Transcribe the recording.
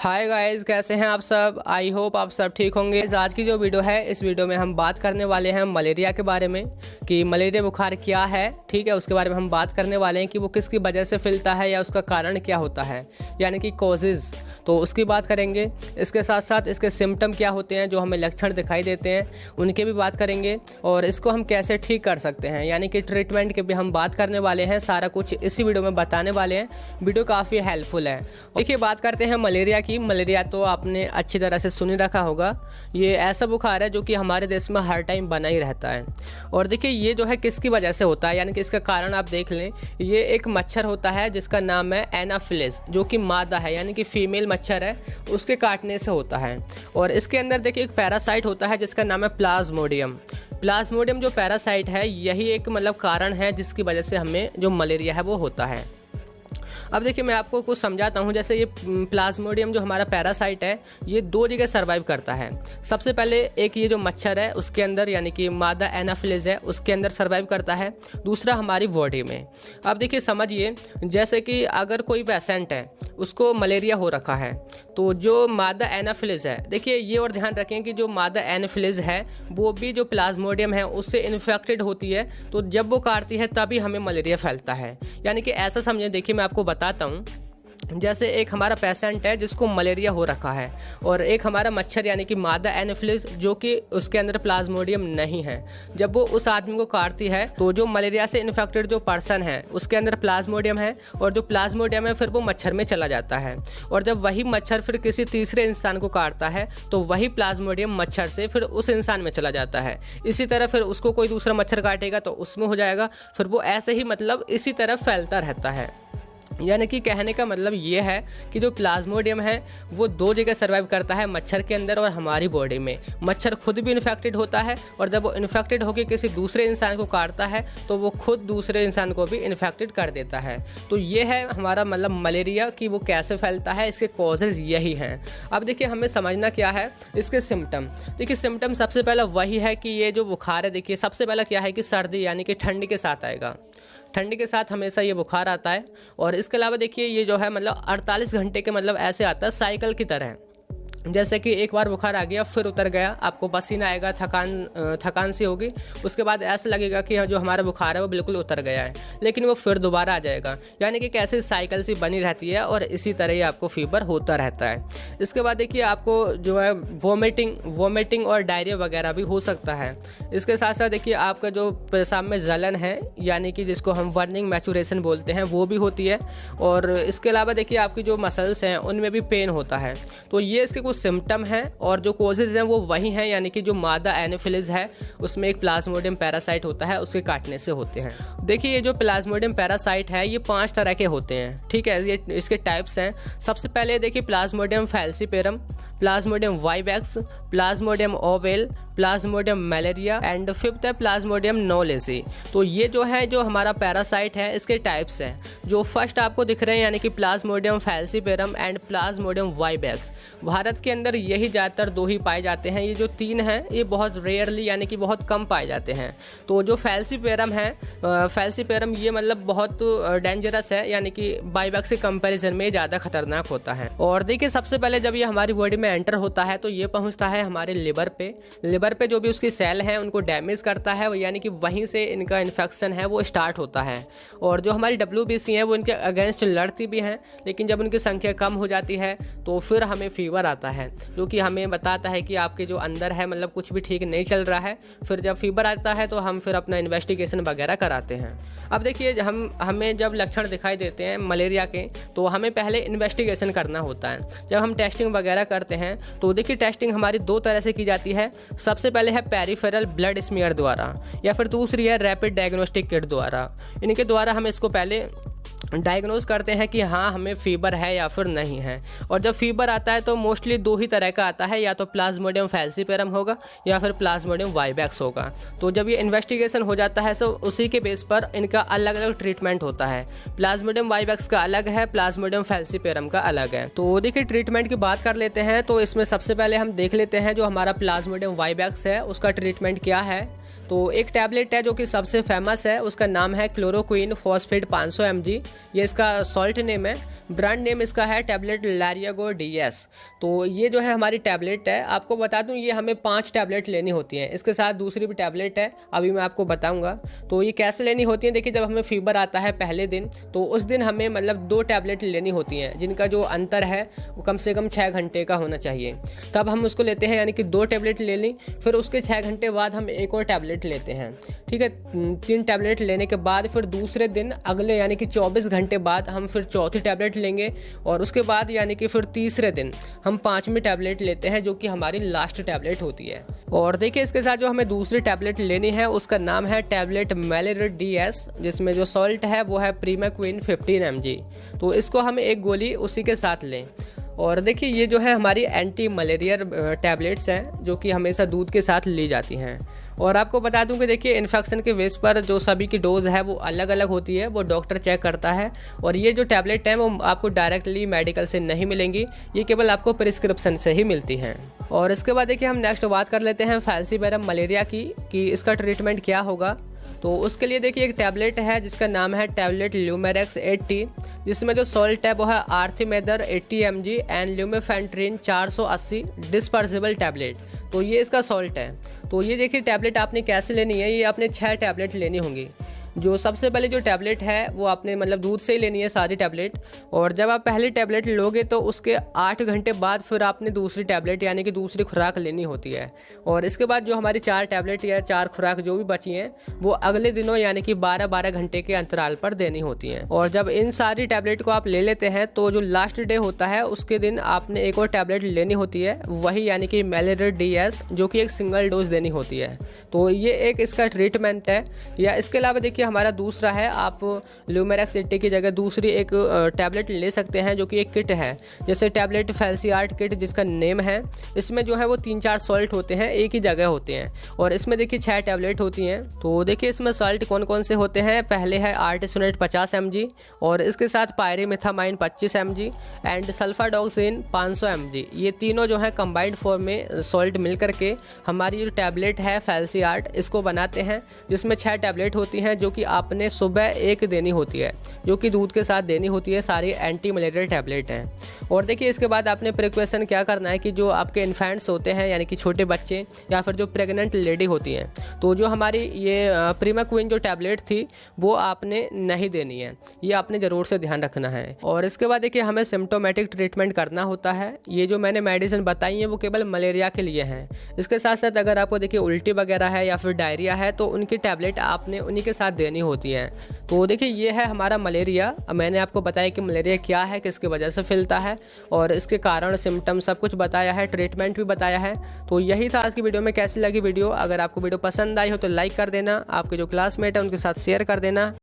Hi guys, कैसे हैं आप सब। आई होप आप सब ठीक होंगे। आज की जो वीडियो है, इस वीडियो में हम बात करने वाले हैं मलेरिया के बारे में कि मलेरिया बुखार क्या है। ठीक है, उसके बारे में हम बात करने वाले हैं कि वो किसकी वजह से फैलता है या उसका कारण क्या होता है, यानी कि कॉजेज़, तो उसकी बात करेंगे। इसके साथ साथ इसके सिम्टम क्या होते हैं, जो हमें लक्षण दिखाई देते हैं, उनके भी बात करेंगे और इसको हम कैसे ठीक कर सकते हैं, यानी कि ट्रीटमेंट के भी हम बात करने वाले हैं। सारा कुछ इसी वीडियो में बताने वाले हैं। वीडियो काफ़ी हेल्पफुल है। देखिए, बात करते हैं मलेरिया की। मलेरिया तो आपने अच्छी तरह से सुन ही रखा होगा। ये ऐसा बुखार है जो कि हमारे देश में हर टाइम बना ही रहता है। और देखिए, ये जो है किसकी वजह से होता है, यानी कि इसका कारण आप देख लें। ये एक मच्छर होता है जिसका नाम है एनाफिलिस, जो कि मादा है, यानी कि फीमेल मच्छर है, उसके काटने से होता है। और इसके अंदर देखिए एक पैरासाइट होता है जिसका नाम है प्लाज्मोडियम। प्लाज्मोडियम जो पैरासाइट है, यही एक कारण है जिसकी वजह से हमें जो मलेरिया है वो होता है। अब देखिए, मैं आपको कुछ समझाता हूँ। जैसे ये प्लाज्मोडियम जो हमारा पैरासाइट है, ये दो जगह सर्वाइव करता है। सबसे पहले एक ये जो मच्छर है उसके अंदर, यानी कि मादा एनाफिलिस है, उसके अंदर सर्वाइव करता है। दूसरा हमारी बॉडी में। अब देखिए, समझिए, जैसे कि अगर कोई पेशेंट है, उसको मलेरिया हो रखा है, तो जो मादा एनाफिलिस है, देखिए ये और ध्यान रखें कि जो मादा एनाफिलिस है वो भी जो प्लाज्मोडियम है उससे इन्फेक्टेड होती है। तो जब वो काटती है तभी हमें मलेरिया फैलता है। यानी कि ऐसा समझें। देखिए, मैं आपको बताता हूँ। जैसे एक हमारा पेशेंट है जिसको मलेरिया हो रखा है, और एक हमारा मच्छर यानी कि मादा एनाफिलिस, जो कि उसके अंदर प्लाज्मोडियम नहीं है। जब वो उस आदमी को काटती है तो जो मलेरिया से इन्फेक्टेड जो पर्सन है उसके अंदर प्लाज्मोडियम है, और जो प्लाज्मोडियम है फिर वो मच्छर में चला जाता है। और जब वही मच्छर फिर किसी तीसरे इंसान को काटता है तो वही प्लाज्मोडियम मच्छर से फिर उस इंसान में चला जाता है। इसी तरह फिर उसको कोई दूसरा मच्छर काटेगा तो उसमें हो जाएगा, फिर वो ऐसे ही इसी तरह फैलता रहता है। यानी कि कहने का मतलब ये है कि जो प्लाज्मोडियम है वो दो जगह सर्वाइव करता है, मच्छर के अंदर और हमारी बॉडी में। मच्छर खुद भी इन्फेक्टेड होता है, और जब वो इन्फेक्टेड होकर किसी दूसरे इंसान को काटता है तो वो खुद दूसरे इंसान को भी इन्फेक्टेड कर देता है। तो ये है हमारा मलेरिया कि वो कैसे फैलता है, इसके कॉजेज़ यही हैं। अब देखिए, हमें समझना क्या है इसके सिम्टम। देखिए, सिम्टम सबसे पहला वही है कि ये जो बुखार है, देखिए सबसे पहला क्या है कि सर्दी, यानी कि ठंडी के साथ आएगा। ठंडी के साथ हमेशा ये बुखार आता है। और इसके अलावा देखिए, ये जो है 48 घंटे के ऐसे आता है साइकिल की तरह। जैसे कि एक बार बुखार आ गया फिर उतर गया, आपको पसीना आएगा, थकान सी होगी, उसके बाद ऐसा लगेगा कि जो हमारा बुखार है वो बिल्कुल उतर गया है, लेकिन वो फिर दोबारा आ जाएगा। यानी कि कैसे साइकिल सी बनी रहती है और इसी तरह ही आपको फीवर होता रहता है। इसके बाद देखिए, आपको जो है वोमिटिंग और डायरिया वगैरह भी हो सकता है। इसके साथ साथ देखिए, आपका जो पेशाब में जलन है, यानी कि जिसको हम वर्निंग मैचुरेशन बोलते हैं, वो भी होती है। और इसके अलावा देखिए, आपकी जो मसल्स हैं उनमें भी पेन होता है। तो ये इसके सिम्टम है, और जो कॉजेज हैं वो वही हैं, यानी कि जो मादा एनाफिलिस है उसमें एक प्लाज्मोडियम पैरासाइट होता है, उसके काटने से होते हैं। देखिए, ये जो प्लाज्मोडियम पैरासाइट है ये 5 तरह के होते हैं। ठीक है, ये इसके टाइप्स हैं। सबसे पहले देखिए, Plasmodium falciparum, Plasmodium vivax, Plasmodium oval, Plasmodium malaria, and fifth है प्लाज्मोडियम नोलेसी। तो ये जो है, जो हमारा पैरासाइट है, इसके टाइप्स हैं। जो फर्स्ट आपको दिख रहे हैं, यानी कि Plasmodium falciparum and Plasmodium vivax, Bharat के अंदर यही ज़्यादातर 2 ही पाए जाते हैं। ये जो 3 हैं ये बहुत रेयरली, यानी कि बहुत कम पाए जाते हैं। तो जो फैल्सीपेरम है, फैल्सीपेरम ये बहुत डेंजरस है, यानी कि वाइवेक्स के कंपैरिजन में ज़्यादा खतरनाक होता है। और देखिए, सबसे पहले जब ये हमारी बॉडी में एंटर होता है तो ये पहुँचता है हमारे लिवर पे जो भी उसकी सेल हैं उनको डैमेज करता है, यानी कि वहीं से इनका इन्फेक्शन है वो स्टार्ट होता है। और जो हमारी WBC है वो इनके अगेंस्ट लड़ती भी हैं, लेकिन जब उनकी संख्या कम हो जाती है तो फिर हमें फीवर आता है, जो कि हमें बताता है कि आपके जो अंदर है कुछ भी ठीक नहीं चल रहा है। फिर जब फीवर आता है तो हम फिर अपना इन्वेस्टिगेशन वगैरह कराते हैं। अब देखिए, हमें जब लक्षण दिखाई देते हैं मलेरिया के, तो हमें पहले इन्वेस्टिगेशन करना होता है। जब हम टेस्टिंग वगैरह करते हैं तो देखिए, टेस्टिंग हमारी 2 तरह से की जाती है। सबसे पहले है पेरिफेरल ब्लड स्मीयर द्वारा, या फिर दूसरी है रैपिड डायग्नोस्टिक किट द्वारा। इनके द्वारा हम इसको पहले डायग्नोज करते हैं कि हाँ, हमें फीवर है या फिर नहीं है। और जब फीवर आता है तो मोस्टली 2 ही तरह का आता है, या तो प्लाज्मोडियम फैल्सीपेरम होगा या फिर प्लाज्मोडियम वाइवेक्स होगा। तो जब ये इन्वेस्टिगेशन हो जाता है तो उसी के बेस पर इनका अलग अलग ट्रीटमेंट होता है। प्लाज्मोडियम वाइवेक्स का अलग है, प्लाज्मोडियम फैल्सीपेरम का अलग है। तो देखिए, ट्रीटमेंट की बात कर लेते हैं। तो इसमें सबसे पहले हम देख लेते हैं जो हमारा प्लाज्मोडियम वाइवेक्स है उसका ट्रीटमेंट क्या है। तो एक टैबलेट है जो कि सबसे फेमस है, उसका नाम है क्लोरोक्विन फॉस्फेट 500 mg। ये इसका सॉल्ट नेम है। ब्रांड नेम इसका है टैबलेट लैरियागो DS। तो ये जो है हमारी टैबलेट है, आपको बता दूं ये हमें 5 टैबलेट लेनी होती हैं। इसके साथ दूसरी भी टैबलेट है, अभी मैं आपको बताऊंगा। तो ये कैसे लेनी होती है, देखिए जब हमें फीवर आता है पहले दिन, तो उस दिन हमें मतलब 2 टैबलेट लेनी होती हैं, जिनका जो अंतर है वो कम से कम 6 घंटे का होना चाहिए। तब हम उसको लेते हैं, यानी कि 2 टैबलेट ले ली, फिर उसके 6 घंटे बाद हम एक और टैबलेट लेते हैं। ठीक है, 3 टैबलेट लेने के बाद फिर दूसरे दिन अगले यानी कि 24 घंटे बाद हम फिर चौथी टैबलेट लेंगे, और उसके बाद यानी कि फिर तीसरे दिन हम 5वीं टैबलेट लेते हैं, जो कि हमारी लास्ट टैबलेट होती है। और देखिए इसके साथ जो हमें दूसरी टैबलेट लेनी है उसका नाम है टैबलेट मलेरिया DS, जिसमें जो सॉल्ट है वो है प्रीमाक्विन 15 mg। तो इसको हम एक गोली उसी के साथ लें। और देखिए ये जो है हमारी एंटी मलेरिया टैबलेट्स हैं, जो कि हमेशा दूध के साथ ली जाती हैं। और आपको बता दूं कि देखिए इन्फेक्शन के बेस पर जो सभी की डोज है वो अलग अलग होती है, वो डॉक्टर चेक करता है। और ये जो टैबलेट है वो आपको डायरेक्टली मेडिकल से नहीं मिलेंगी, ये केवल आपको प्रिस्क्रिप्शन से ही मिलती हैं। और इसके बाद देखिए हम नेक्स्ट बात कर लेते हैं फैंसीवेरम मलेरिया की, कि इसका ट्रीटमेंट क्या होगा। तो उसके लिए देखिए एक टैबलेट है जिसका नाम है टैबलेट ल्यूमेरेक्स 80, जिसमें जो सॉल्ट है वो है आर्थिमेदर 80 mg एंड ल्यूमेफेंट्रिन 480 डिस्पर्सिबल टैबलेट। तो ये इसका सॉल्ट है। तो ये देखिए टैबलेट आपने कैसे लेनी है, ये आपने 6 टैबलेट लेनी होंगी। जो सबसे पहले जो टैबलेट है वो आपने मतलब दूध से ही लेनी है सारी टैबलेट। और जब आप पहली टैबलेट लोगे तो उसके 8 घंटे बाद फिर आपने दूसरी टैबलेट यानी कि दूसरी खुराक लेनी होती है। और इसके बाद जो हमारी 4 टैबलेट या 4 खुराक जो भी बची हैं वो अगले दिनों यानी कि 12-12 घंटे के अंतराल पर देनी होती हैं। और जब इन सारी टैबलेट को आप ले लेते हैं तो जो लास्ट डे होता है उसके दिन आपने एक और टैबलेट लेनी होती है, वही यानी कि मलेरिया DS, जो कि एक सिंगल डोज देनी होती है। तो ये एक इसका ट्रीटमेंट है। या इसके अलावा देखिए हमारा दूसरा है, आप ल्यूमेरेक्स 80 की जगह दूसरी एक टैबलेट ले सकते हैं, जो कि एक किट है, जैसे टैबलेट फैल्सियार्ट किट जिसका नेम है। इसमें जो है वो 3-4 सॉल्ट होते हैं, एक ही जगह होते हैं। और इसमें देखिए 6 टैबलेट होती हैं। तो देखिए इसमें सॉल्ट कौन कौन से होते हैं, पहले है आर्टिसोनेट 50 mg, और इसके साथ पायरीमिथामाइन 25 mg एंड सल्फाडॉक्सिन 500 mg। ये तीनों जो है कंबाइंड फॉर्म में सॉल्ट मिल करके हमारी जो टैबलेट है फैल्सियार्ट इसको बनाते हैं, जिसमें 6 टैबलेट होती हैं, जो कि आपने सुबह एक देनी होती है, जो कि दूध के साथ देनी होती है। सारी एंटी मलेरिया टैबलेट हैं। और देखिए इसके बाद आपने प्रिकॉशन क्या करना है कि जो आपके इन्फेंट्स होते हैं यानी कि छोटे बच्चे या फिर जो प्रेग्नेंट लेडी होती हैं, तो जो हमारी ये प्रीमाक्विन जो टैबलेट थी वो आपने नहीं देनी है, ये आपने ज़रूर से ध्यान रखना है। और इसके बाद देखिए हमें सिम्टोमेटिक ट्रीटमेंट करना होता है। ये जो मैंने मेडिसिन बताई है वो केवल मलेरिया के लिए हैं। इसके साथ साथ अगर आपको देखिए उल्टी वगैरह है या फिर डायरिया है तो उनकी टैबलेट आपने उन्हीं के साथ देनी होती है। तो देखिए ये है हमारा मलेरिया। मैंने आपको बताया कि मलेरिया क्या है, किसकी वजह से फैलता है, और इसके कारण सिम्टम सब कुछ बताया है, ट्रीटमेंट भी बताया है। तो यही था आज की वीडियो में। कैसी लगी वीडियो? अगर आपको वीडियो पसंद आई हो तो लाइक कर देना, आपके जो क्लासमेट है उनके साथ शेयर कर देना।